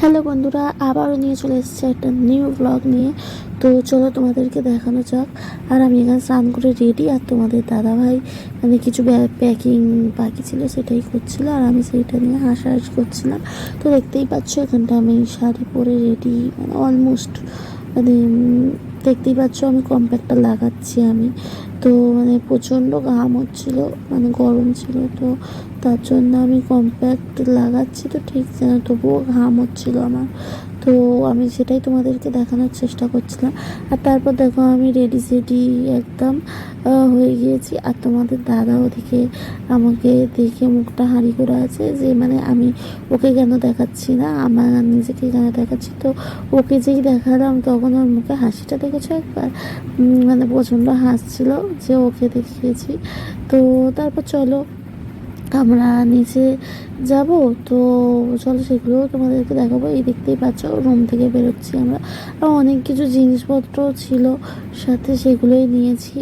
Hello বন্ধুরা, আবারও নিয়ে চলে এসেছে একটা নিউ ব্লগ নিয়ে। তো চলো তোমাদেরকে দেখানো যাক। আর আমি এখানে স্নান করে রেডি, আর তোমাদের দাদাভাই মানে কিছু প্যাকিং বাকি ছিল সেটাই করছিল, আর আমি সেইটা নিয়ে হাসাহাসি করছিলাম। তো দেখতেই পাচ্ছ এখানটা আমি শাড়ি পরে রেডি, মানে অলমোস্ট মানে দেখতেই পাচ্ছ আমি কম্প্যাক্টটা লাগাচ্ছি আমি। তো মানে প্রচণ্ড ঘাম হচ্ছিল, মানে গরম ছিল, তো তার জন্য আমি কম্প্যাক্ট লাগাচ্ছি তো ঠিক যেন, তবুও ঘাম হচ্ছিল আমার। তো আমি সেটাই তোমাদেরকে দেখানোর চেষ্টা করছিলাম। আর তারপর দেখো আমি রেডি সেডি একদম হয়ে গিয়েছি, আর তোমাদের দাদা ওদিকে আমাকে দেখে মুখটা হাঁড়ি করে আছে যে মানে আমি ওকে কেন দেখাচ্ছি না, আমার নিজেকে কেন দেখাচ্ছি। তো ওকে যেই দেখালাম তখন ওর মুখে হাসিটা দেখেছো একবার, মানে প্রচণ্ড হাসছিল যে ওকে দেখিয়েছি। তো তারপর চলো আমরা নিচে যাব। তো চলো সেগুলোও তোমাদেরকে দেখাবো। এই দেখতেই পাচ্ছ রুম থেকে বেরোচ্ছি আমরা, আর অনেক কিছু জিনিসপত্র ছিল সাথে, সেগুলোই নিয়েছি।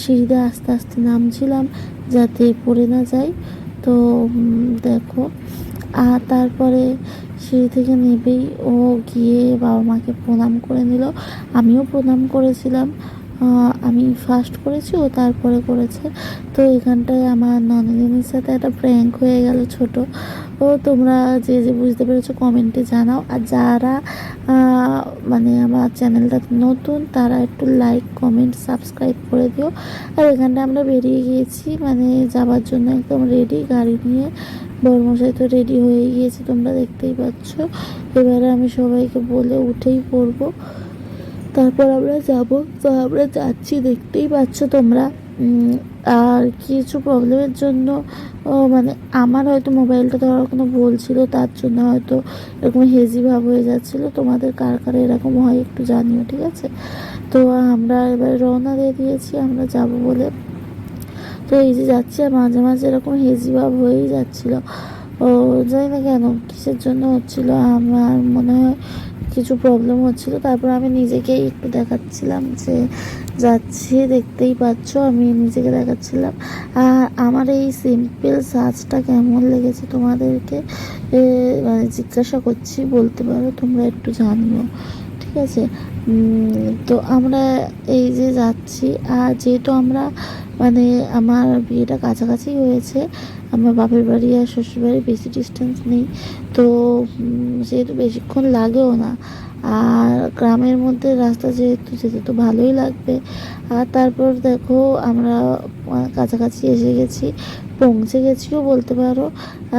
সিঁড়িতে আস্তে আস্তে নামছিলাম যাতে পড়ে না যাই। তো দেখো, আর তারপরে সিঁড়ি থেকে নেবেই ও গিয়ে বাবা মাকে প্রণাম করে নিল, আমিও প্রণাম করেছিলাম। আমি ফার্স্ট করেছি, ও তারপরে করেছে। তো এখানটায় আমার ননদিনীর সাথে একটা প্র্যাঙ্ক হয়ে গেল ছোট। ও তোমরা যে যে বুঝতে পেরেছো কমেন্টে জানাও, আর যারা মানে আমার চ্যানেলটা নতুন তারা একটু লাইক কমেন্ট সাবস্ক্রাইব করে দিও। আর এখানটা আমরা বেরিয়ে গিয়েছি মানে যাওয়ার জন্য, একদম রেডি গাড়ি নিয়ে। বড়মশাই তো রেডি হয়ে গিয়েছে, তোমরা দেখতেই পাচ্ছ। এবারে আমি সবাইকে বলে উঠেই পড়বো, তারপর আমরা যাব। তো আমরা যাচ্ছি দেখতেই পাচ্ছ তোমরা। আর কিছু প্রবলেমের জন্য মানে আমার হয়তো মোবাইলটা ধরার কোনো ভুল ছিল, তার জন্য হয়তো এরকম হেজি ভাব হয়ে যাচ্ছিলো। তোমাদের কার কার এরকম হয় একটু জানিও, ঠিক আছে? তো আমরা এবার রওনা দিয়ে দিয়েছি আমরা যাব বলে। তো এই যে যাচ্ছি, আর মাঝে মাঝে এরকম হেজি ভাব হয়েই যাচ্ছিলো। ও জানি না কেন, কিসের জন্য হচ্ছিল, আমার মনে হয় কিছু প্রবলেম হচ্ছিল। তারপর আমি নিজেকেই একটু দেখাচ্ছিলাম যে যাচ্ছি, দেখতেই পাচ্ছ আমি নিজেকে দেখাচ্ছিলাম। আর আমার এই সিম্পল সাজটা কেমন লেগেছে তোমাদেরকে মানে জিজ্ঞাসা করছি, বলতে পারো তোমরা, একটু জানিও, ঠিক আছে? তো আমরা এই যে যাচ্ছি, আর যেহেতু আমরা মানে আমার বিয়েটা কাছাকাছি হয়েছে, আমার বাপের বাড়ি আর শ্বশুর বাড়ি বেশি ডিস্টেন্স নেই, তো যেহেতু বেশিক্ষণ লাগেও না, আর গ্রামের মধ্যে রাস্তা যেহেতু যেতে তো ভালোই লাগবে। আর তারপর দেখো আমরা কাছাকাছি এসে গেছি, পৌঁছে গেছিও বলতে পারো।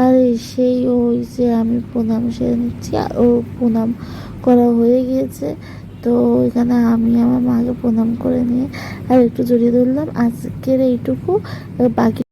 আর সেই ওই যে আমি প্রণাম সেরে নিচ্ছি, আর ও প্রণাম করা হয়ে গিয়েছে। তো এখানে আমি আমার মাকে প্রণাম করে নিয়ে আর একটু জড়িয়ে ধরলাম। আজকের এইটুকু, বাকি